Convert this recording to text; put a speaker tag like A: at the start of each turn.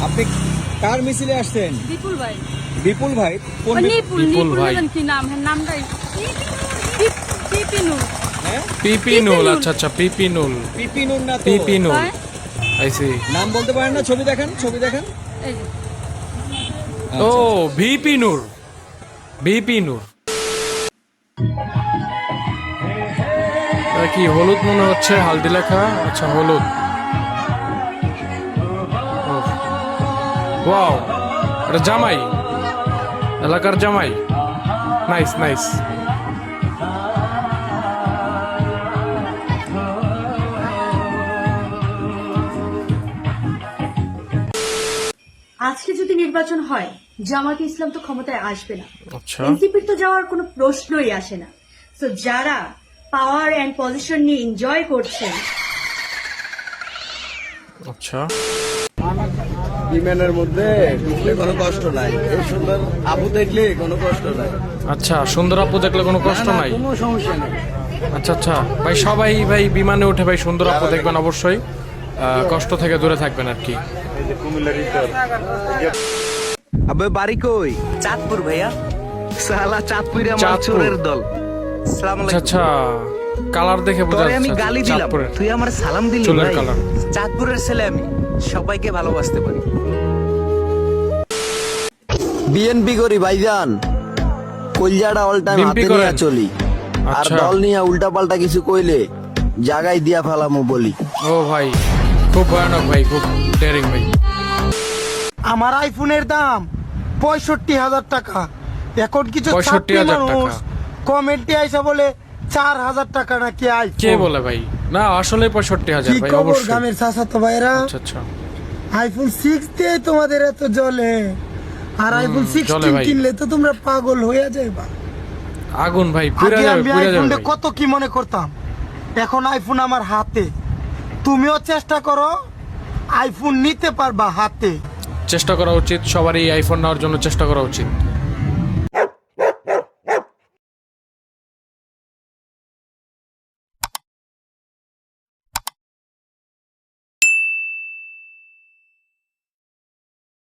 A: আপনি কার মিছিলে আসছেন?
B: বিপুল ভাই।
A: বিপুল ভাই? কোন
B: বিপুল ভাই কি নাম? হ্যাঁ নামটাই পিপিনুল।
A: হ্যাঁ
C: পিপিনুল। আচ্ছা আচ্ছা পিপিনুল।
A: পিপিনুর না তো?
C: পিপিনুল আইসি।
A: নাম বলতে পারেন না? ছবি দেখান, ছবি দেখান।
B: এই যে।
C: ও ভিপি নূর, ভিপি নূর। কি হলুদ মনে হচ্ছে, হালদি লেখা। আচ্ছা হলুদ। ওয়াও, এটা জামাই, এলাকার জামাই। Nice nice.
D: আজকে যদি নির্বাচন হয় জামায়াতে ইসলাম তো ক্ষমতায় আসবে না,
C: আচ্ছা
D: এনসিপির তো যাওয়ার কোনো প্রশ্নই আসে না। তো যারা পাওয়ার এন্ড পজিশন নিয়ে এনজয় করছেন,
C: আচ্ছা।
E: বিমানের মধ্যে ঢুকলে কোনো কষ্ট নাই, এই সুন্দর আপু দেখলে কোনো কষ্ট নাই।
C: আচ্ছা সুন্দর আপু দেখলে কোনো কষ্ট নাই।
E: কোনো সমস্যা নেই।
C: আচ্ছা আচ্ছা ভাই, সবাই ভাই বিমানে উঠে ভাই সুন্দর আপু দেখবেন অবশ্যই। কষ্ট থেকে দূরে থাকবেন আর কি।
F: আবে বাড়ি কই? চাঁদপুর ভাইয়া। সালা চাঁদপুরে আমার
C: চাঁদপুর।
F: চোরের দল। আসসালামু
C: আচ্ছা
F: আলাইকুম।
C: আচ্ছা, কালার দেখে বোঝা
F: তোরে আমি
C: যাচ্ছে
F: গালি দিলাম,
C: চাঁদপুরের।
F: তুই আমার সালাম দিলি
C: চুলের
F: ভাই।
C: কালার।
F: চাঁদপুরের ছেলে আমি, সবাইকে ভালোবাসতে পারি।
E: বিএনপি করি ভাইজান, কলজাটা অল টাইম
C: BNP
E: হাতে নিয়ে
C: করেন?
E: চলি। আর
C: আচ্ছা।
E: দল নিয়ে উল্টা পাল্টা কিছু কইলে জায়গায় দিয়া ফেলামু বলি।
C: ও ভাই খুব ভয়ানক ভাই, খুব ডেয়ারিং ভাই।
G: আমার আইফোনের দাম 65,000 টাকা। এখন কিছু
C: 65,000
G: ছাত্রী মানুষ
C: টাকা?
G: কমেন্টে আইসা বলে 4,000 টাকা নাকি
C: কে
G: আইফোন।
C: বলে ভাই? না আসলে 65,000
G: কি
C: ভাই
G: খবর
C: অবশ্যই।
G: গ্রামের চাচাতো ভাইরা?
C: আচ্ছা আচ্ছা।
G: আইফোন 6 দিয়ে তোমাদের এত জ্বলে, আর আইফোন
C: জ্বলে
G: 16
C: ভাই।
G: কিনলে তো তোমরা পাগল হয়ে যাইবা।
C: আগুন ভাই, পুরা
G: আগে
C: যাবে
G: আমি
C: পুরা যাবে
G: আইফোনটা
C: ভাই।
G: কত কি মনে করতাম, এখন আইফোন আমার হাতে। তুমিও চেষ্টা করো, আইফোন নিতে পারবা হাতে।
C: চেষ্টা করা উচিত সবারই, আইফোন নেওয়ার জন্য চেষ্টা করা উচিত।